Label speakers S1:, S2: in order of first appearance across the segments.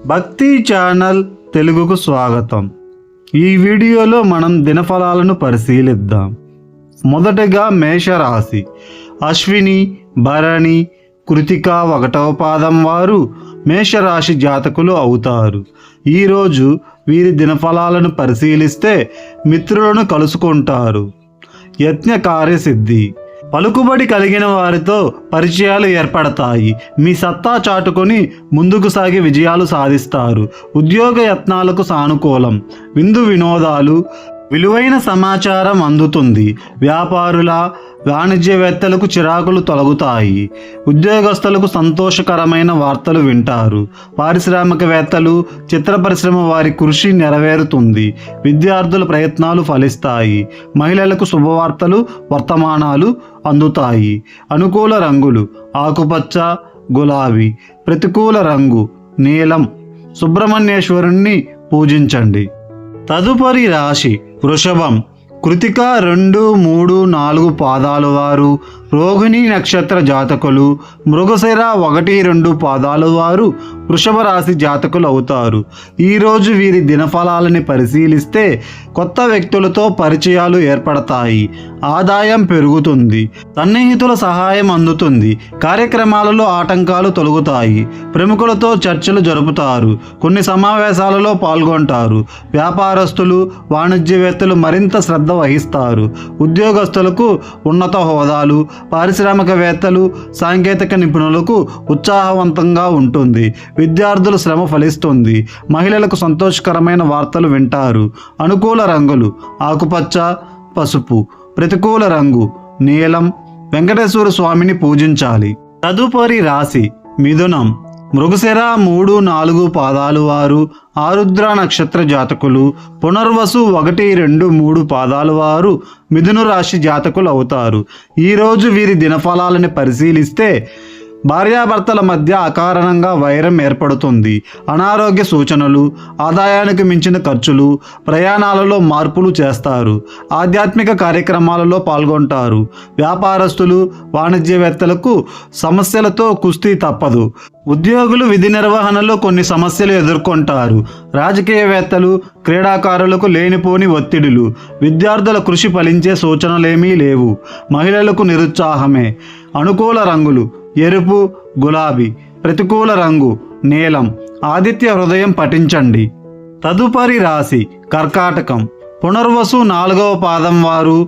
S1: భక్తి ఛానల్ తెలుగుకు స్వాగతం. ఈ వీడియోలో మనం దినఫలాలను పరిశీలిద్దాం. మొదటగా మేషరాశి. అశ్విని, భరణి, కృతిక 1వ పాదం వారు మేషరాశి జాతకులు అవుతారు. ఈరోజు వీరి దినఫలాలను పరిశీలిస్తే మిత్రులను కలుసుకుంటారు. యజ్ఞ కార్యసిద్ధి. పలుకుబడి కలిగిన వారితో పరిచయాలు ఏర్పడతాయి. మీ సత్తా చాటుకొని ముందుకు సాగి విజయాలు సాధిస్తారు. ఉద్యోగ యత్నాలకు సానుకూలం. విందు వినోదాలు, విలువైన సమాచారం అందుతుంది. వ్యాపారుల, వాణిజ్యవేత్తలకు చిరాకులు తొలగుతాయి. ఉద్యోగస్తులకు సంతోషకరమైన వార్తలు వింటారు. పారిశ్రామికవేత్తలు, చిత్ర పరిశ్రమ వారి కృషి నెరవేరుతుంది. విద్యార్థుల ప్రయత్నాలు ఫలిస్తాయి. మహిళలకు శుభవార్తలు, వర్తమానాలు అందుతాయి. అనుకూల రంగులు ఆకుపచ్చ, గులాబీ. ప్రతికూల రంగు నీలం. సుబ్రహ్మణ్యేశ్వరుణ్ణి పూజించండి. తదుపరి రాశి వృషభం. కృతిక 2, 3, 4 పాదాల వారు, రోహిణి నక్షత్ర జాతకులు, మృగశిర 1, 2 పాదాల వారు వృషభ రాశి జాతకులు అవుతారు. ఈరోజు వీరి దినఫలాలని పరిశీలిస్తే కొత్త వ్యక్తులతో పరిచయాలు ఏర్పడతాయి. ఆదాయం పెరుగుతుంది. సన్నిహితుల సహాయం అందుతుంది. కార్యక్రమాలలో ఆటంకాలు తొలగుతాయి. ప్రముఖులతో చర్చలు జరుపుతారు. కొన్ని సమావేశాలలో పాల్గొంటారు. వ్యాపారస్తులు, వాణిజ్యవేత్తలు మరింత శ్రద్ధ వహిస్తారు. ఉద్యోగస్తులకు ఉన్నత హోదాలు, పారిశ్రామికవేత్తలు, సాంకేతిక నిపుణులకు ఉత్సాహవంతంగా ఉంటుంది. విద్యార్థుల శ్రమ ఫలిస్తుంది. మహిళలకు సంతోషకరమైన వార్తలు వింటారు. అనుకూల రంగులు ఆకుపచ్చ, పసుపు. ప్రతికూల రంగు నీలం. వెంకటేశ్వర స్వామిని పూజించాలి. తదుపరి రాశి మిథునం. మృగశిర 3, 4 పాదాలు వారు, ఆరుద్ర నక్షత్ర జాతకులు, పునర్వసు 1, 2, 3 పాదాలు వారు మిథున రాశి జాతకులు అవుతారు. ఈరోజు వీరి దినఫలాలను పరిశీలిస్తే భార్యాభర్తల మధ్య అకారణంగా వైరం ఏర్పడుతుంది. అనారోగ్య సూచనలు, ఆదాయానికి మించిన ఖర్చులు, ప్రయాణాలలో మార్పులు చేస్తారు. ఆధ్యాత్మిక కార్యక్రమాలలో పాల్గొంటారు. వ్యాపారస్తులు, వాణిజ్యవేత్తలకు సమస్యలతో కుస్తీ తప్పదు. ఉద్యోగులు విధి నిర్వహణలో కొన్ని సమస్యలు ఎదుర్కొంటారు. రాజకీయవేత్తలు, క్రీడాకారులకు లేనిపోని ఒత్తిడులు. విద్యార్థుల కృషి ఫలించే సూచనలేమీ లేవు. మహిళలకు నిరుత్సాహమే. అనుకూల రంగులు ఎరుపు, గులాబీ. ప్రతికూల రంగు నీలం. ఆదిత్య హృదయం పఠించండి. తదుపరి రాశి కర్కాటకం. పునర్వసు 4వ పాదం వారు,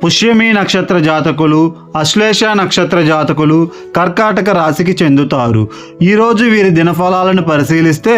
S1: పుష్యమి నక్షత్ర జాతకులు, అశ్లేష నక్షత్ర జాతకులు కర్కాటక రాశికి చెందుతారు. ఈరోజు వీరి దినఫలాలను పరిశీలిస్తే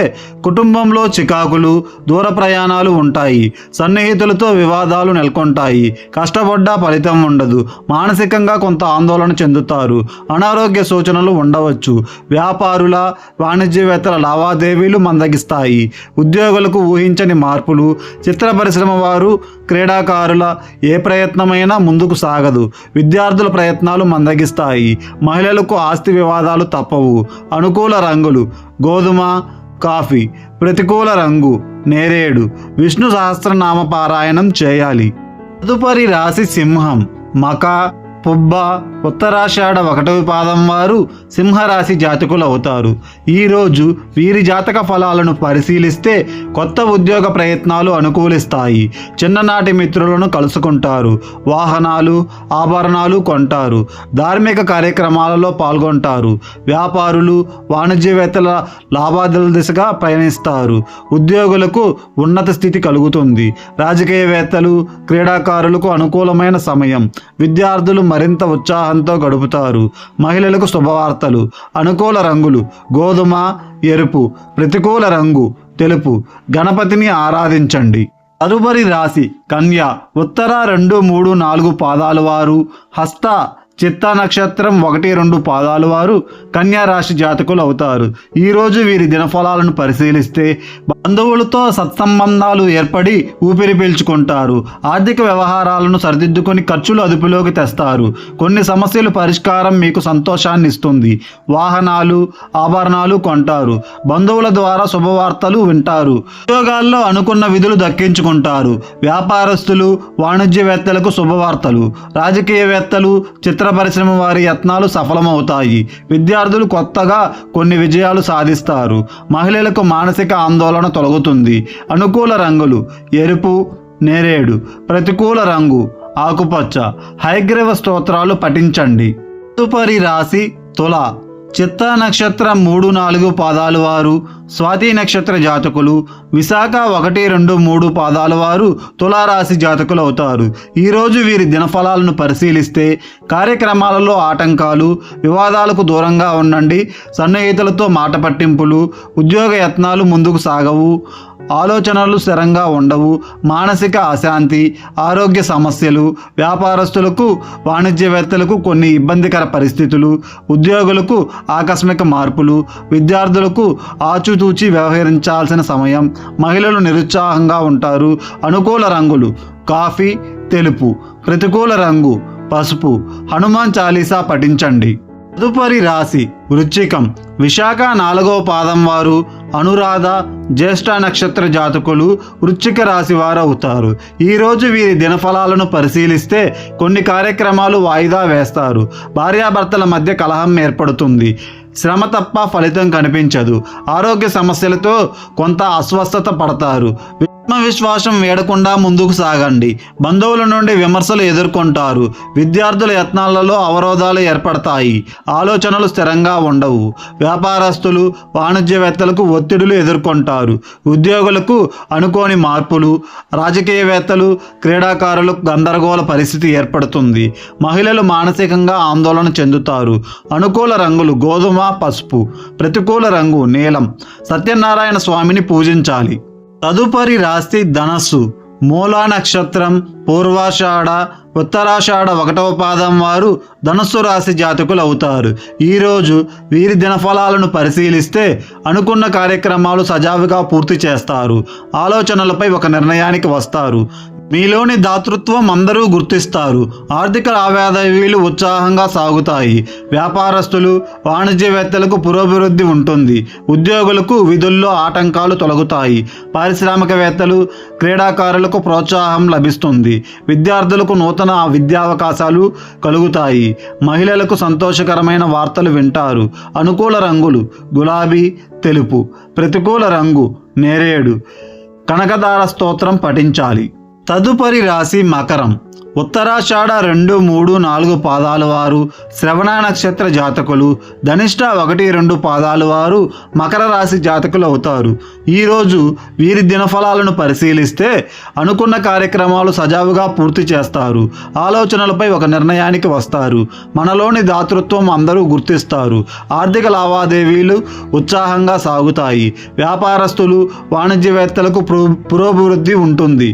S1: కుటుంబంలో చికాకులు, దూర ప్రయాణాలు ఉంటాయి. సన్నిహితులతో వివాదాలు నెలకొంటాయి. కష్టపడ్డా ఫలితం ఉండదు. మానసికంగా కొంత ఆందోళన చెందుతారు. అనారోగ్య సూచనలు ఉండవచ్చు. వ్యాపారుల, వాణిజ్యవేత్తల లావాదేవీలు మందగిస్తాయి. ఉద్యోగులకు ఊహించని మార్పులు. చిత్ర పరిశ్రమ వారు, క్రీడాకారుల ఏ ప్రయత్నమైనా ముందుకు సాగదు. విద్యార్థుల ప్రయత్నాలు మందగిస్తాయి. మహిళలకు ఆస్తి వివాదాలు తప్పవు. అనుకూల రంగులు గోధుమ, కాఫీ. ప్రతికూల రంగు నేరేడు. విష్ణు సహస్రనామ పారాయణం చేయాలి. తదుపరి రాశి సింహం. మక, పుబ్బ, ఉత్తరాషాఢ 1వ పాదం వారు సింహరాశి జాతకులు అవుతారు. ఈరోజు వీరి జాతక ఫలాలను పరిశీలిస్తే కొత్త ఉద్యోగ ప్రయత్నాలు అనుకూలిస్తాయి. చిన్ననాటి మిత్రులను కలుసుకుంటారు. వాహనాలు, ఆభరణాలు కొంటారు. ధార్మిక కార్యక్రమాలలో పాల్గొంటారు. వ్యాపారులు, వాణిజ్యవేత్తల లాభాల దిశగా పయనిస్తారు. ఉద్యోగులకు ఉన్నత స్థితి కలుగుతుంది. రాజకీయవేత్తలు, క్రీడాకారులకు అనుకూలమైన సమయం. విద్యార్థులు మరింత ఉత్సాహంతో గడుపుతారు. మహిళలకు శుభవార్తలు. అనుకూల రంగులు గోధుమ, ఎరుపు. ప్రతికూల రంగు తెలుపు. గణపతిని ఆరాధించండి. తదుపరి రాశి కన్య. ఉత్తర 2, 3, 4 పాదాల వారు, హస్త, చిత్త నక్షత్రం 1, 2 పాదాల వారు కన్యా రాశి జాతకులు అవుతారు. ఈరోజు వీరి దినఫలాలను పరిశీలిస్తే బంధువులతో సత్సంబంధాలు ఏర్పడి ఊపిరి పీల్చుకుంటారు. ఆర్థిక వ్యవహారాలను సరిదిద్దుకొని ఖర్చులు అదుపులోకి తెస్తారు. కొన్ని సమస్యలు పరిష్కారం మీకు సంతోషాన్ని ఇస్తుంది. వాహనాలు, ఆభరణాలు కొంటారు. బంధువుల ద్వారా శుభవార్తలు వింటారు. ఉద్యోగాల్లో అనుకున్న విధులు దక్కించుకుంటారు. వ్యాపారస్తులు, వాణిజ్యవేత్తలకు శుభవార్తలు. రాజకీయవేత్తలు, చిత్ర పరిశ్రమ వారి యత్నాలు సఫలమవుతాయి. విద్యార్థులు కొత్తగా కొన్ని విజయాలు సాధిస్తారు. మహిళలకు మానసిక ఆందోళన తొలగుతుంది. అనుకూల రంగులు ఎరుపు, నేరేడు. ప్రతికూల రంగు ఆకుపచ్చ. హయగ్రీవ స్తోత్రాలు పఠించండి. తదుపరి రాశి తుల. చిత్తా నక్షత్రం 3-4 పాదాల వారు, స్వాతి నక్షత్ర జాతకులు, విశాఖ 1-2-3 పాదాల వారు తులారాశి జాతకులు అవుతారు. ఈరోజు వీరి దినఫలాలను పరిశీలిస్తే కార్యక్రమాలలో ఆటంకాలు, వివాదాలకు దూరంగా ఉండండి. సన్నిహితులతో మాట పట్టింపులు, ఉద్యోగ యత్నాలు ముందుకు సాగవు. ఆలోచనలు స్థిరంగా ఉండవు. మానసిక అశాంతి, ఆరోగ్య సమస్యలు. వ్యాపారస్తులకు, వాణిజ్యవేత్తలకు కొన్ని ఇబ్బందికర పరిస్థితులు. ఉద్యోగులకు ఆకస్మిక మార్పులు. విద్యార్థులకు ఆచితూచి వ్యవహరించాల్సిన సమయం. మహిళలు నిరుత్సాహంగా ఉంటారు. అనుకూల రంగులు కాఫీ, తెలుపు. ప్రతికూల రంగు పసుపు. హనుమాన్ చాలీసా పఠించండి. తదుపరి రాశి వృశ్చికం. విశాఖ 4వ పాదం వారు, అనురాధ, జ్యేష్ఠ నక్షత్ర జాతకులు వృశ్చిక రాశి వారు అవుతారు. ఈరోజు వీరి దినఫలాలను పరిశీలిస్తే కొన్ని కార్యక్రమాలు వాయిదా వేస్తారు. భార్యాభర్తల మధ్య కలహం ఏర్పడుతుంది. శ్రమ తప్ప ఫలితం కనిపించదు. ఆరోగ్య సమస్యలతో కొంత అస్వస్థత పడతారు. ఆత్మవిశ్వాసం వేడకుండా ముందుకు సాగండి. బంధువుల నుండి విమర్శలు ఎదుర్కొంటారు. విద్యార్థుల యత్నాలలో అవరోధాలు ఏర్పడతాయి. ఆలోచనలు స్థిరంగా ఉండవు. వ్యాపారస్తులు, వాణిజ్యవేత్తలకు ఒత్తిడులు ఎదుర్కొంటారు. ఉద్యోగులకు అనుకోని మార్పులు. రాజకీయవేత్తలు, క్రీడాకారులకు గందరగోళ పరిస్థితి ఏర్పడుతుంది. మహిళలు మానసికంగా ఆందోళన చెందుతారు. అనుకూల రంగులు గోధుమ, పసుపు. ప్రతికూల రంగు నీలం. సత్యనారాయణ స్వామిని పూజించాలి. తదుపరి రాశి ధనస్సు. మూలా నక్షత్రం, పూర్వాషాఢ, ఉత్తరాషాఢ 1వ పాదం వారు ధనస్సు రాశి జాతకులు అవుతారు. ఈరోజు వీరి దినఫలాలను పరిశీలిస్తే అనుకున్న కార్యక్రమాలు సజావుగా పూర్తి చేస్తారు. ఆలోచనలపై ఒక నిర్ణయానికి వస్తారు. మీలోని దాతృత్వం అందరూ గుర్తిస్తారు. ఆర్థిక లావాదేవీలు ఉత్సాహంగా సాగుతాయి. వ్యాపారస్తులు, వాణిజ్యవేత్తలకు పురోభివృద్ధి ఉంటుంది. ఉద్యోగులకు విధుల్లో ఆటంకాలు తొలగుతాయి. పారిశ్రామికవేత్తలు, క్రీడాకారులకు ప్రోత్సాహం లభిస్తుంది. విద్యార్థులకు నూతన విద్యావకాశాలు కలుగుతాయి. మహిళలకు సంతోషకరమైన వార్తలు వింటారు. అనుకూల రంగులు గులాబీ, తెలుపు. ప్రతికూల రంగు నేరేడు. కనకదార స్తోత్రం పఠించాలి. తదుపరి రాశి మకరం. ఉత్తరాషాఢ 2, 3, 4 పాదాల వారు, శ్రవణ నక్షత్ర జాతకులు, ధనిష్ట 1-2 పాదాల వారు మకర రాశి జాతకులు అవుతారు. ఈరోజు వీరి దినఫలాలను పరిశీలిస్తే అనుకున్న కార్యక్రమాలు సజావుగా పూర్తి చేస్తారు. ఆలోచనలపై ఒక నిర్ణయానికి వస్తారు. మనలోని దాతృత్వం అందరూ గుర్తిస్తారు. ఆర్థిక లావాదేవీలు ఉత్సాహంగా సాగుతాయి. వ్యాపారస్తులు, వాణిజ్యవేత్తలకు పురోభివృద్ధి ఉంటుంది.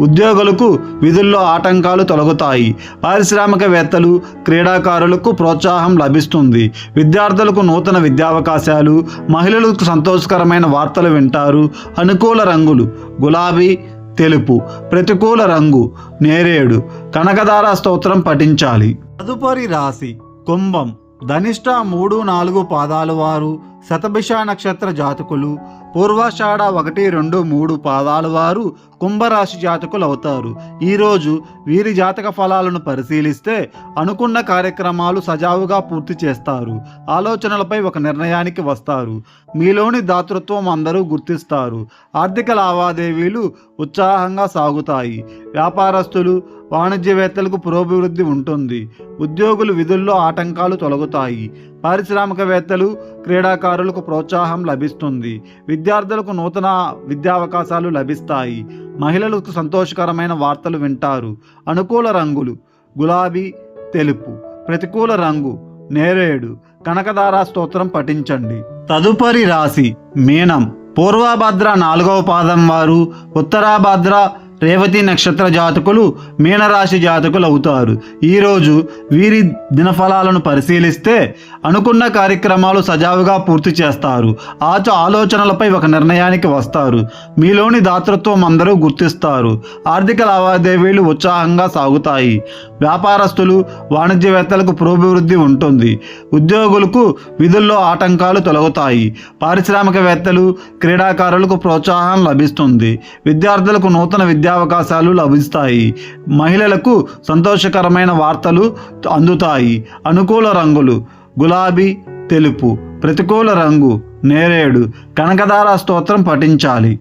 S1: ఉద్యోగులకు విధుల్లో ఆటంకాలు తొలగుతాయి. పారిశ్రామికవేత్తలు, క్రీడాకారులకు ప్రోత్సాహం లభిస్తుంది. విద్యార్థులకు నూతన విద్యావకాశాలు. మహిళలకు సంతోషకరమైన వార్తలు వింటారు. అనుకూల రంగులు గులాబీ, తెలుపు. ప్రతికూల రంగు నేరేడు. కనకదార స్తోత్రం పఠించాలి. తదుపరి రాశి కుంభం. ధనిష్ట 3-4 పాదాల వారు, శతభిష నక్షత్ర జాతకులు, పూర్వాషాఢ 1-2-3 పాదాల వారు కుంభరాశి జాతకులు అవుతారు. ఈరోజు వీరి జాతక ఫలాలను పరిశీలిస్తే అనుకున్న కార్యక్రమాలు సజావుగా పూర్తి చేస్తారు. ఆలోచనలపై ఒక నిర్ణయానికి వస్తారు. మీలోని దాతృత్వం అందరూ గుర్తిస్తారు. ఆర్థిక లావాదేవీలు ఉత్సాహంగా సాగుతాయి. వ్యాపారస్తులు, వాణిజ్యవేత్తలకు పురోభివృద్ధి ఉంటుంది. ఉద్యోగులు విధుల్లో ఆటంకాలు తొలగుతాయి. పారిశ్రామికవేత్తలు, క్రీడాకారులకు ప్రోత్సాహం లభిస్తుంది. విద్యార్థులకు నూతన విద్యావకాశాలు లభిస్తాయి. మహిళలకు సంతోషకరమైన వార్తలు వింటారు. అనుకూల రంగులు గులాబీ, తెలుపు. ప్రతికూల రంగు నేరేడు. కనకదార స్తోత్రం పఠించండి. తదుపరి రాశి మీనం. పూర్వభద్ర 4వ పాదం వారు, ఉత్తరాభద్ర రేవతి నక్షత్ర జాతకులు మీనరాశి జాతకులు అవుతారు. ఈరోజు వీరి దినఫలాలను పరిశీలిస్తే అనుకున్న కార్యక్రమాలు సజావుగా పూర్తి చేస్తారు. ఆలోచనలపై ఒక నిర్ణయానికి వస్తారు. మీలోని దాతృత్వం అందరూ గుర్తిస్తారు. ఆర్థిక లావాదేవీలు ఉత్సాహంగా సాగుతాయి. వ్యాపారస్తులు వాణిజ్యవేత్తలకు పురోభివృద్ధి ఉంటుంది. ఉద్యోగులకు విధుల్లో ఆటంకాలు తొలగుతాయి. పారిశ్రామికవేత్తలు క్రీడాకారులకు ప్రోత్సాహం లభిస్తుంది. విద్యార్థులకు నూతన విద్యావకాశాలు లభిస్తాయి. మహిళలకు సంతోషకరమైన వార్తలు అందుతాయి. అనుకూల రంగులు గులాబీ, తెలుపు. ప్రతికూల రంగు నేరేడు. కనకదార స్తోత్రం పఠించాలి.